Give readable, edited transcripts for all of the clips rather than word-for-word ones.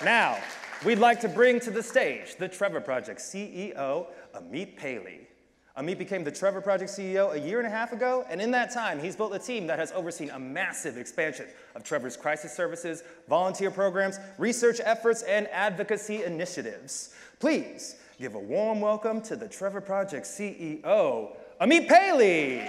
Now, we'd like to bring to the stage the Trevor Project CEO, Amit Paley. Amit became the Trevor Project CEO a year and a half ago, and in that time, he's built a team that has overseen a massive expansion of Trevor's crisis services, volunteer programs, research efforts, and advocacy initiatives. Please give a warm welcome to the Trevor Project CEO, Amit Paley.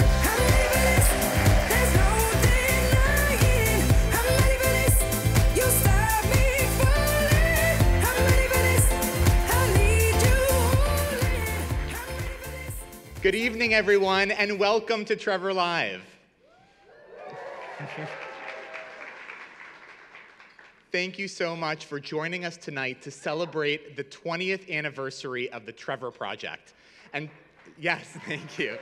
Good evening, everyone, and welcome to TrevorLIVE. Thank you so much for joining us tonight to celebrate the 20th anniversary of the Trevor Project. And yes, thank you.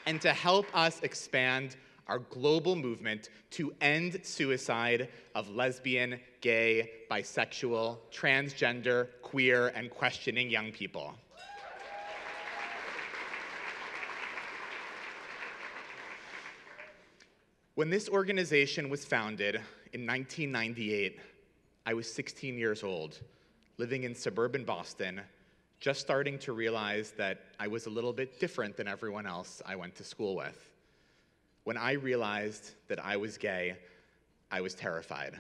And to help us expand our global movement to end suicide of lesbian, gay, bisexual, transgender, queer, and questioning young people. When this organization was founded in 1998, I was 16 years old, living in suburban Boston, just starting to realize that I was a little bit different than everyone else I went to school with. When I realized that I was gay, I was terrified.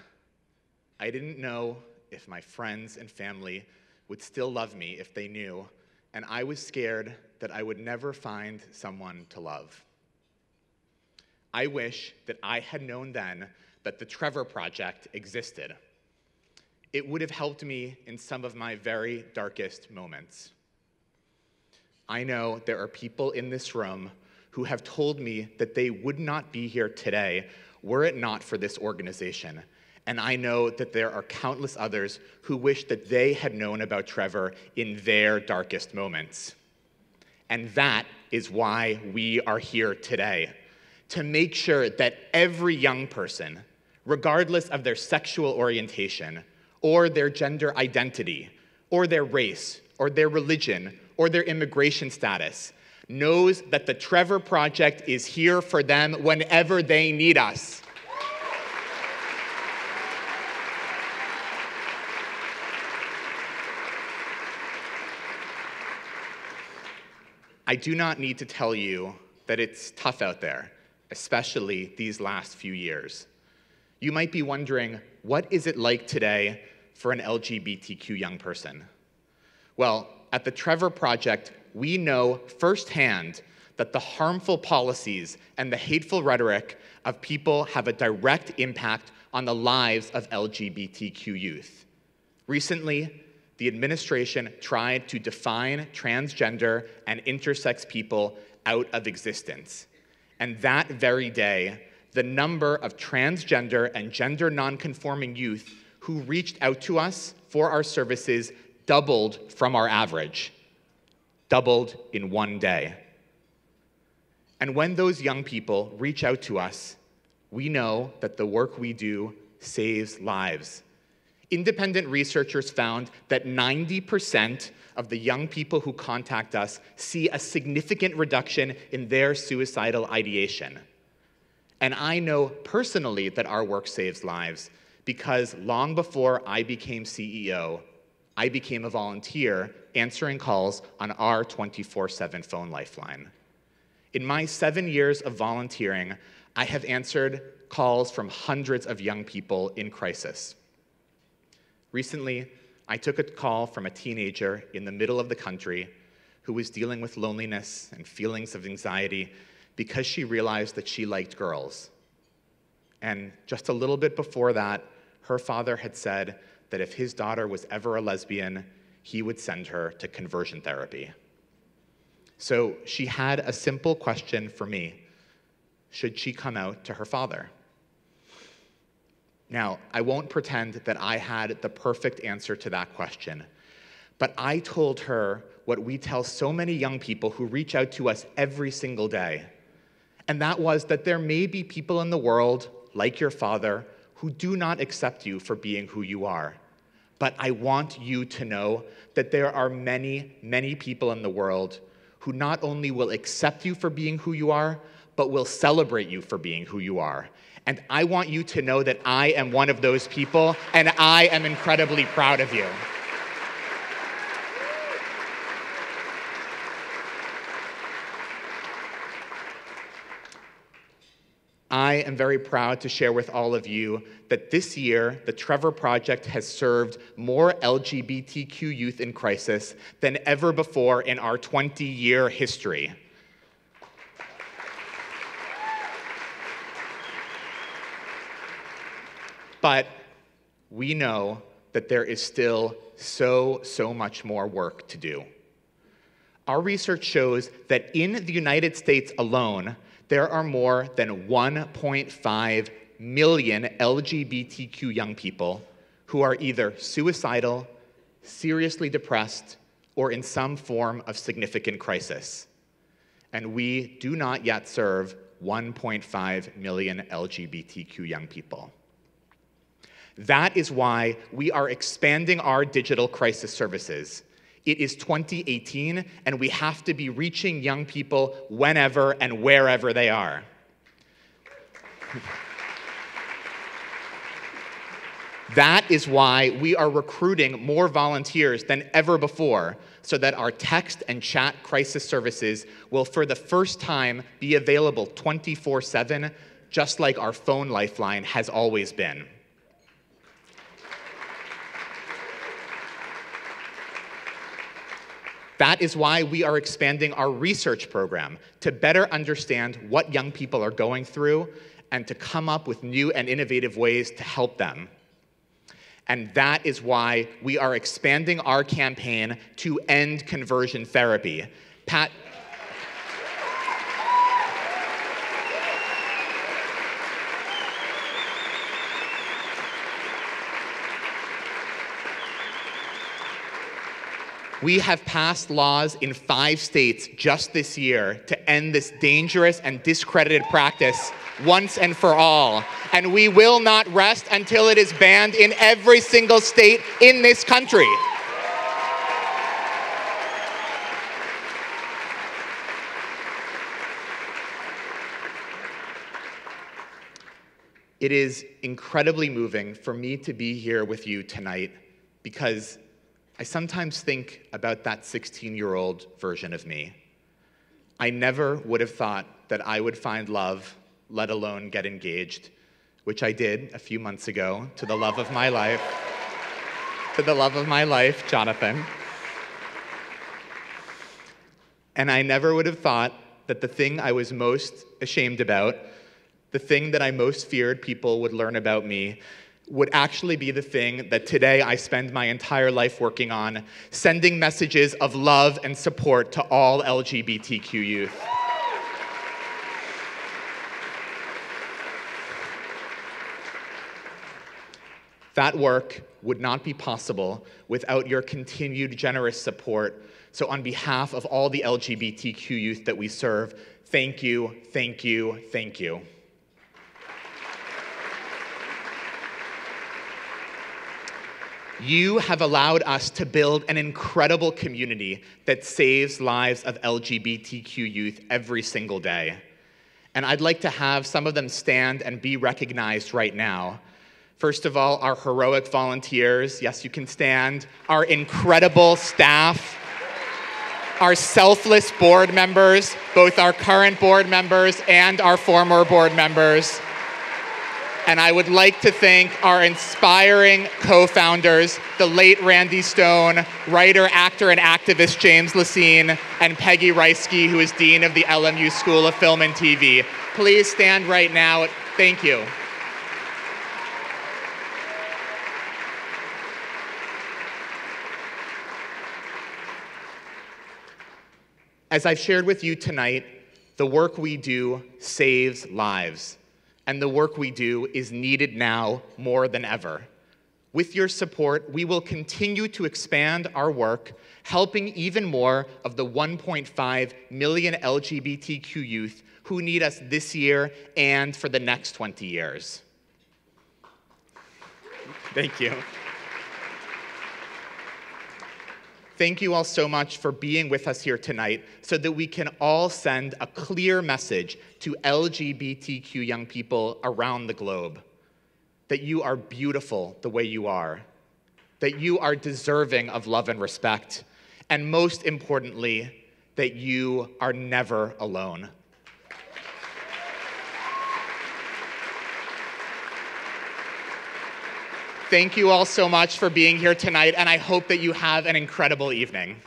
I didn't know if my friends and family would still love me if they knew, and I was scared that I would never find someone to love. I wish that I had known then that the Trevor Project existed. It would have helped me in some of my very darkest moments. I know there are people in this room who have told me that they would not be here today were it not for this organization. And I know that there are countless others who wish that they had known about Trevor in their darkest moments. And that is why we are here today, to make sure that every young person, regardless of their sexual orientation, or their gender identity, or their race, or their religion, or their immigration status, knows that the Trevor Project is here for them whenever they need us. I do not need to tell you that it's tough out there, especially these last few years. You might be wondering, what is it like today for an LGBTQ young person? Well, at the Trevor Project, we know firsthand that the harmful policies and the hateful rhetoric of people have a direct impact on the lives of LGBTQ youth. Recently, the administration tried to define transgender and intersex people out of existence. And that very day, the number of transgender and gender nonconforming youth who reached out to us for our services doubled from our average. Doubled in one day. And when those young people reach out to us, we know that the work we do saves lives. Independent researchers found that 90% of the young people who contact us see a significant reduction in their suicidal ideation. And I know personally that our work saves lives because long before I became CEO, I became a volunteer answering calls on our 24/7 phone lifeline. In my 7 years of volunteering, I have answered calls from hundreds of young people in crisis. Recently, I took a call from a teenager in the middle of the country who was dealing with loneliness and feelings of anxiety because she realized that she liked girls. And just a little bit before that, her father had said that if his daughter was ever a lesbian, he would send her to conversion therapy. So she had a simple question for me. Should she come out to her father? Now, I won't pretend that I had the perfect answer to that question, but I told her what we tell so many young people who reach out to us every single day, and that was that there may be people in the world, like your father, who do not accept you for being who you are. But I want you to know that there are many, many people in the world who not only will accept you for being who you are, but will celebrate you for being who you are. And I want you to know that I am one of those people, and I am incredibly proud of you. I am very proud to share with all of you that this year, the Trevor Project has served more LGBTQ youth in crisis than ever before in our 20-year history. But we know that there is still so much more work to do. Our research shows that in the United States alone, there are more than 1.5 million LGBTQ young people who are either suicidal, seriously depressed, or in some form of significant crisis. And we do not yet serve 1.5 million LGBTQ young people. That is why we are expanding our digital crisis services. It is 2018, and we have to be reaching young people whenever and wherever they are. That is why we are recruiting more volunteers than ever before, so that our text and chat crisis services will, for the first time, be available 24/7, just like our phone lifeline has always been. That is why we are expanding our research program to better understand what young people are going through and to come up with new and innovative ways to help them. And that is why we are expanding our campaign to end conversion therapy. We have passed laws in 5 states just this year to end this dangerous and discredited practice once and for all. And we will not rest until it is banned in every single state in this country. It is incredibly moving for me to be here with you tonight because I sometimes think about that 16-year-old version of me. I never would have thought that I would find love, let alone get engaged, which I did a few months ago to the love of my life, Jonathan. And I never would have thought that the thing I was most ashamed about, the thing that I most feared people would learn about me, would actually be the thing that today I spend my entire life working on, sending messages of love and support to all LGBTQ youth. That work would not be possible without your continued generous support. So on behalf of all the LGBTQ youth that we serve, thank you, thank you, thank you. You have allowed us to build an incredible community that saves lives of LGBTQ youth every single day. And I'd like to have some of them stand and be recognized right now. First of all, our heroic volunteers, yes, you can stand, our incredible staff, our selfless board members, both our current board members and our former board members. And I would like to thank our inspiring co-founders, the late Randy Stone, writer, actor, and activist James Lacine, and Peggy Reisky, who is Dean of the LMU School of Film and TV. Please stand right now. Thank you. As I've shared with you tonight, the work we do saves lives. And the work we do is needed now more than ever. With your support, we will continue to expand our work, helping even more of the 1.5 million LGBTQ youth who need us this year and for the next 20 years. Thank you. Thank you all so much for being with us here tonight so that we can all send a clear message to LGBTQ young people around the globe that you are beautiful the way you are, that you are deserving of love and respect, and most importantly, that you are never alone. Thank you all so much for being here tonight, and I hope that you have an incredible evening.